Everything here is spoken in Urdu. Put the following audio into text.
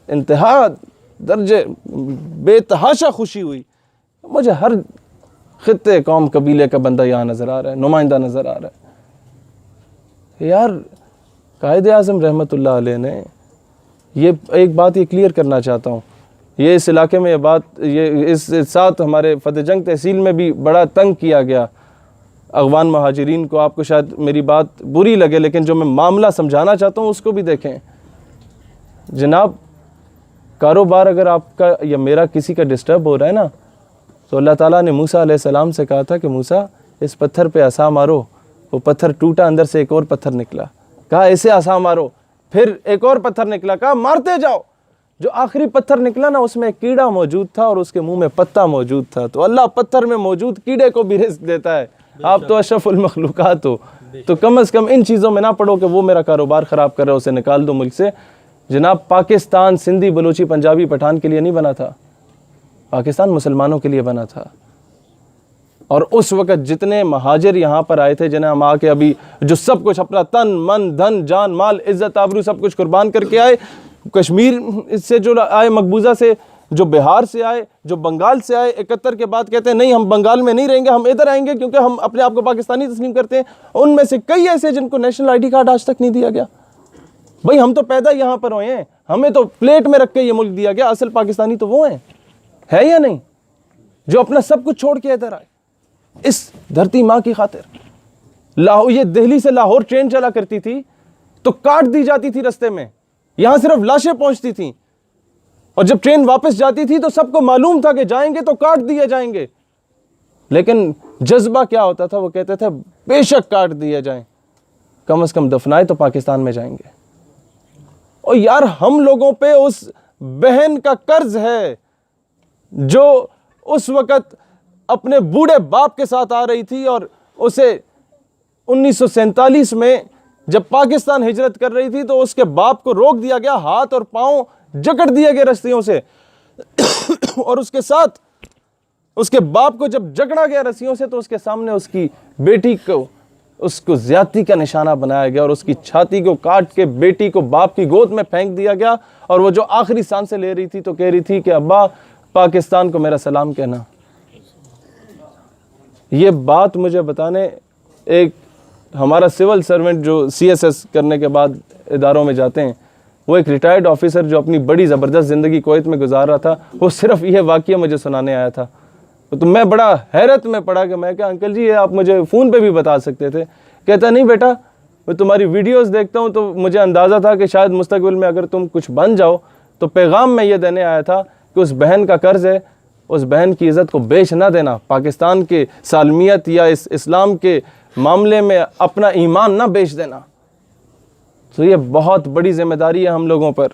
انتہا درجے بے تحاشا خوشی ہوئی. مجھے ہر خطے قوم قبیلے کا بندہ یہاں نظر آ رہا ہے, نمائندہ نظر آ رہا ہے. یار قائد اعظم رحمۃ اللہ علیہ نے یہ ایک بات یہ کلیئر کرنا چاہتا ہوں, یہ اس علاقے میں یہ بات یہ اس ساتھ ہمارے فتح جنگ تحصیل میں بھی بڑا تنگ کیا گیا اغوان مہاجرین کو. آپ کو شاید میری بات بری لگے لیکن جو میں معاملہ سمجھانا چاہتا ہوں اس کو بھی دیکھیں. جناب کاروبار اگر آپ کا یا میرا کسی کا ڈسٹرب ہو رہا ہے نا, تو اللہ تعالیٰ نے موسیٰ علیہ السلام سے کہا تھا کہ موسیٰ اس پتھر پہ عصا مارو. وہ پتھر ٹوٹا, اندر سے ایک اور پتھر نکلا. کہا اسے عصا مارو, پھر ایک اور پتھر نکلا, کہا مارتے جاؤ. جو آخری پتھر نکلا نا اس میں ایک کیڑا موجود تھا اور اس کے منہ میں پتا موجود تھا. تو اللہ پتھر میں موجود کیڑے کو بھی رزق دیتا ہے. آپ تو اشرف المخلوقات ہو, تو کم از کم ان چیزوں میں نہ پڑو کہ وہ میرا کاروبار خراب کر رہا ہے اسے نکال دو ملک سے. جناب پاکستان سندھی بلوچی پنجابی پٹھان کے لیے نہیں بنا تھا, پاکستان مسلمانوں کے لیے بنا تھا. اور اس وقت جتنے مہاجر یہاں پر آئے تھے جنہیں ہم آ کے ابھی جو سب کچھ اپنا تن من دھن جان مال عزت آبرو سب کچھ قربان کر کے آئے, کشمیر سے جو آئے, مقبوضہ سے, جو بہار سے آئے, جو بنگال سے آئے, 71 کے بعد کہتے ہیں نہیں ہم بنگال میں نہیں رہیں گے, ہم ادھر آئیں گے کیونکہ ہم اپنے آپ کو پاکستانی تسلیم کرتے ہیں. ان میں سے کئی ایسے جن کو نیشنل آئی ڈی کارڈ آج تک نہیں دیا گیا. بھئی ہم تو پیدا یہاں پر ہوئے ہیں, ہمیں تو پلیٹ میں رکھ کے یہ ملک دیا گیا. اصل پاکستانی تو وہ ہیں, ہے یا نہیں, جو اپنا سب کچھ چھوڑ کے ادھر آئے اس دھرتی ماں کی خاطر. یہ دہلی سے لاہور ٹرین چلا کرتی تھی تو کاٹ دی جاتی تھی رستے میں, یہاں صرف لاشیں پہنچتی تھیں, اور جب ٹرین واپس جاتی تھی تو سب کو معلوم تھا کہ جائیں گے تو کاٹ دیے جائیں گے. لیکن جذبہ کیا ہوتا تھا, وہ کہتے تھے بے شک کاٹ دیے جائیں, کم از کم دفنائے تو پاکستان میں جائیں گے. اور یار ہم لوگوں پہ اس بہن کا قرض ہے جو اس وقت اپنے بوڑھے باپ کے ساتھ آ رہی تھی, اور اسے 1947 میں جب پاکستان ہجرت کر رہی تھی تو اس کے باپ کو روک دیا گیا, ہاتھ اور پاؤں جکڑ دیے گئے رسیوں سے, اور اس کے ساتھ اس کے باپ کو جب جکڑا گیا رسیوں سے تو اس کے سامنے اس کی بیٹی کو اس کو زیادتی کا نشانہ بنایا گیا, اور اس کی چھاتی کو کاٹ کے بیٹی کو باپ کی گود میں پھینک دیا گیا. اور وہ جو آخری سانسیں لے رہی تھی تو کہہ رہی تھی کہ ابا پاکستان کو میرا سلام کہنا. یہ بات مجھے بتانے ایک ہمارا سول سرونٹ جو CSS کرنے کے بعد اداروں میں جاتے ہیں, وہ ایک ریٹائرڈ آفیسر جو اپنی بڑی زبردست زندگی کویت میں گزار رہا تھا, وہ صرف یہ واقعہ مجھے سنانے آیا تھا. تو میں بڑا حیرت میں پڑا کہ میں کہا انکل جی یہ آپ مجھے فون پہ بھی بتا سکتے تھے. کہتا نہیں بیٹا میں تمہاری ویڈیوز دیکھتا ہوں تو مجھے اندازہ تھا کہ شاید مستقبل میں اگر تم کچھ بن جاؤ تو پیغام میں یہ دینے آیا تھا کہ اس بہن کا قرض ہے, اس بہن کی عزت کو بیچ نہ دینا, پاکستان کے سالمیت یا اس اسلام کے معاملے میں اپنا ایمان نہ بیچ دینا. تو یہ بہت بڑی ذمہ داری ہے ہم لوگوں پر.